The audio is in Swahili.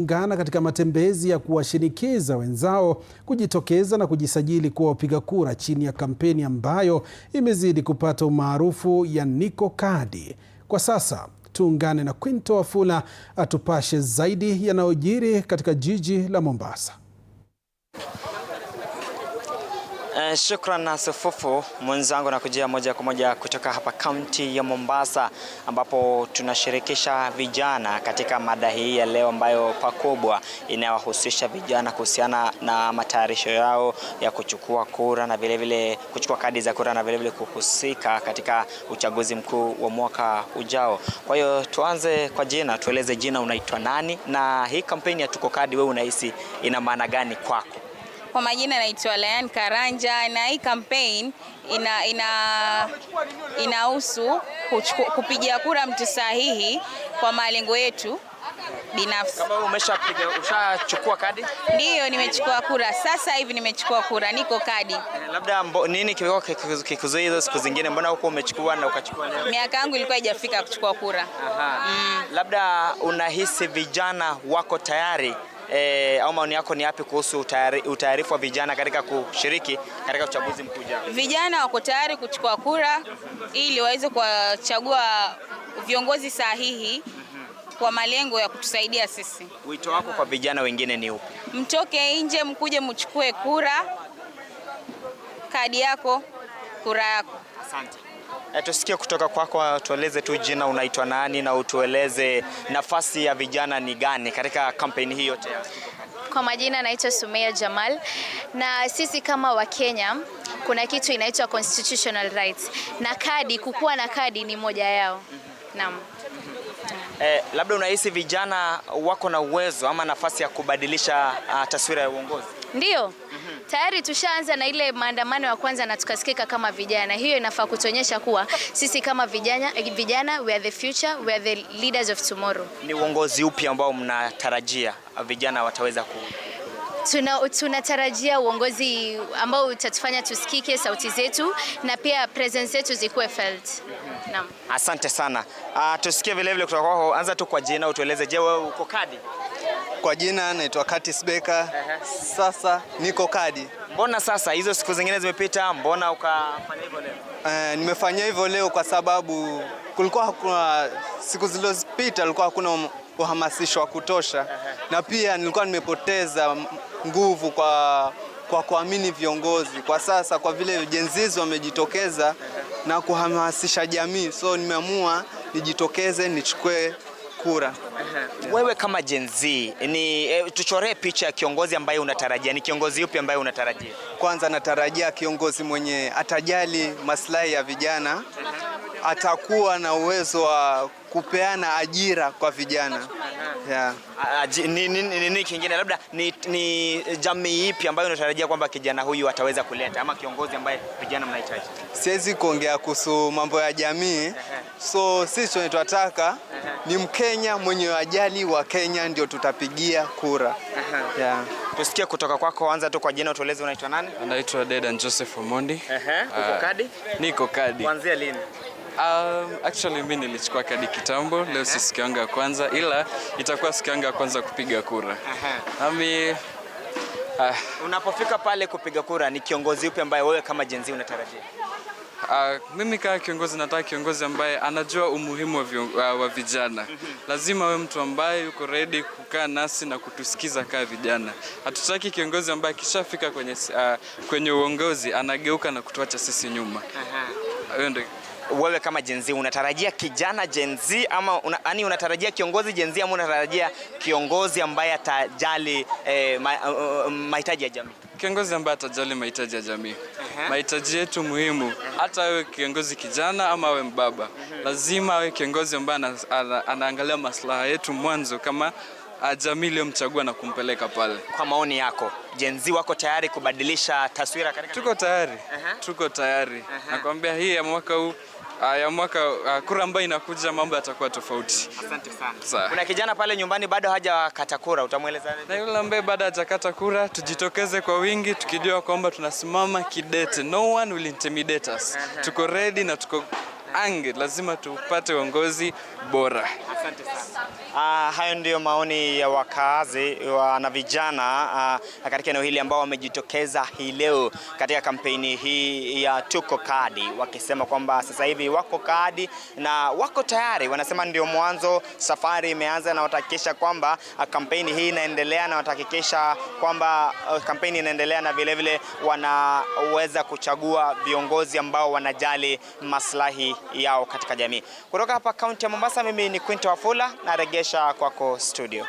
Ungana katika matembezi ya kuwashinikiza wenzao kujitokeza na kujisajili kuwa wapiga kura chini ya kampeni ambayo imezidi kupata umaarufu ya Niko Kadi. Kwa sasa tuungane na Quinto Wafula atupashe zaidi yanayojiri katika jiji la Mombasa. Shukran na sufufu mwenzangu, na kujia moja kwa moja kutoka hapa kaunti ya Mombasa, ambapo tunashirikisha vijana katika mada hii ya leo ambayo pakubwa inawahusisha vijana kuhusiana na matayarisho yao ya kuchukua kura na vile kuchukua kadi za kura na vile kuhusika katika uchaguzi mkuu wa mwaka ujao. Kwa hiyo tuanze kwa jina, tueleze jina, unaitwa nani, na hii kampeni ya Tuko Kadi wewe unahisi ina maana gani kwako? Kwa majina naitwa Layan Karanja, na hii campaign inahusu kupigia kura mtu sahihi kwa malengo yetu binafsi. Kama ushachukua kadi? Ndiyo, nimechukua kura. Sasa hivi nimechukua kura, Niko Kadi. Labda nini kilikuwa kikuzuia hizo siku zingine? Mbona huko umechukua na ukachukua leo? Miaka yangu ilikuwa haijafika kuchukua kura. Labda unahisi vijana wako tayari au maoni yako ni yapi kuhusu utayarifu wa vijana katika kushiriki katika uchaguzi mkuu ujao? Vijana wako tayari kuchukua kura ili waweze kuchagua viongozi sahihi kwa malengo ya kutusaidia sisi. Wito wako kwa vijana wengine ni upi? Mtoke nje, mkuje mchukue kura, kadi yako, kura yako. Asante. Tusikie kutoka kwako, tueleze tu jina, unaitwa nani, na utueleze nafasi ya vijana ni gani katika kampeni hii yote. Kwa majina naitwa Sumaya Jamal, na sisi kama Wakenya kuna kitu inaitwa constitutional rights, na kadi, kukuwa na kadi ni moja yao. Naam. Labda unahisi vijana wako na uwezo ama nafasi ya kubadilisha taswira ya uongozi? Ndiyo. Tayari tushaanza na ile maandamano ya kwanza na tukasikika kama vijana. Hiyo inafaa kutuonyesha kuwa sisi kama vijana we are the future, we are the leaders of tomorrow. Ni uongozi upi ambao mnatarajia vijana wataweza ku? Tunatarajia uongozi ambao utatufanya tusikike sauti zetu na pia presence zetu zikuwe felt. Naam. Asante sana. Tusikie vile kutoka kwako, anza tu kwa jina, utueleze, je, wewe uko kadi? Kwa jina naitwa Curtis Baker. Sasa niko kadi. Mbona sasa hizo siku zingine zimepita, mbona ukafanya hivyo leo? Nimefanya hivyo leo kwa sababu kulikuwa hakuna, siku zilizopita kulikuwa hakuna uhamasisho wa kutosha, na pia nilikuwa nimepoteza nguvu kwa kuamini viongozi. Kwa sasa kwa vile jenzizi wamejitokeza na kuhamasisha jamii, so nimeamua nijitokeze nichukue kura. Wewe kama Gen Z, tuchoree picha ya kiongozi ambaye unatarajia. Ni kiongozi yupi ambaye unatarajia? Kwanza natarajia kiongozi mwenye atajali maslahi ya vijana, atakuwa na uwezo wa kupeana ajira kwa vijana. Yeah. Nini kingine, labda ni jamii ipi ambayo unatarajia kwamba kijana huyu ataweza kuleta, ama kiongozi ambaye vijana mnahitaji? Siwezi kuongea kuhusu mambo ya jamii. So sisi tunataka ni Mkenya mwenye ajali wa Kenya ndio tutapigia kura. Yeah. Tusikie kutoka kwako, anza tu kwa jina, utueleze unaitwa nani? Anaitwa Dedan Joseph Omondi. Uko kadi? Niko kadi. Kuanzia lini? Actually mimi nilichukua kadi kitambo, leo si siku yangu ya kwanza, ila itakuwa siku yangu ya kwanza kupiga kura. Unapofika pale kupiga kura, ni kiongozi upi ambaye wewe kama Gen Z unatarajia? Mimi kama kiongozi nataka kiongozi ambaye anajua umuhimu wa vijana. Lazima awe mtu ambaye yuko ready kukaa nasi na kutusikiza kama vijana. Hatutaki kiongozi ambaye kishafika kwenye uongozi anageuka na kutuacha sisi nyuma. Wewe kama Gen Z unatarajia kijana Gen Z ama unatarajia kiongozi Gen Z, ama unatarajia kiongozi ambaye atajali mahitaji ya jamii? Kiongozi ambaye atajali mahitaji ya jamii. Mahitaji yetu muhimu, hata awe kiongozi kijana ama awe mbaba. Lazima awe kiongozi ambaye anaangalia maslahi yetu mwanzo, kama jamii iliyomchagua na kumpeleka pale. Kwa maoni yako, Gen Z wako tayari kubadilisha taswira katika? Tuko tayari. Tuko tayari. Nakwambia hii ya mwaka huu, kura ambayo inakuja mambo yatakuwa tofauti. Asante sana. Kuna kijana pale nyumbani bado hajakata kura, utamweleza nini? Na yule ambaye bado hajakata kura, tujitokeze kwa wingi tukijua kwamba tunasimama kidete. No one will intimidate us. Tuko ready na tuko tuange, lazima tupate uongozi bora. Asante sana. Hayo ndio maoni ya wakazi na vijana katika eneo hili ambao wamejitokeza hii leo katika kampeni hii ya Tuko Kadi, wakisema kwamba sasa hivi wako kadi na wako tayari. Wanasema ndio mwanzo, safari imeanza, na watahakikisha kwamba kampeni hii inaendelea, na watahakikisha kwamba kampeni inaendelea, na vile vile wanaweza kuchagua viongozi ambao wanajali maslahi yao katika jamii. Kutoka hapa kaunti ya Mombasa, mimi ni Quinto Wafula, na regesha kwako studio.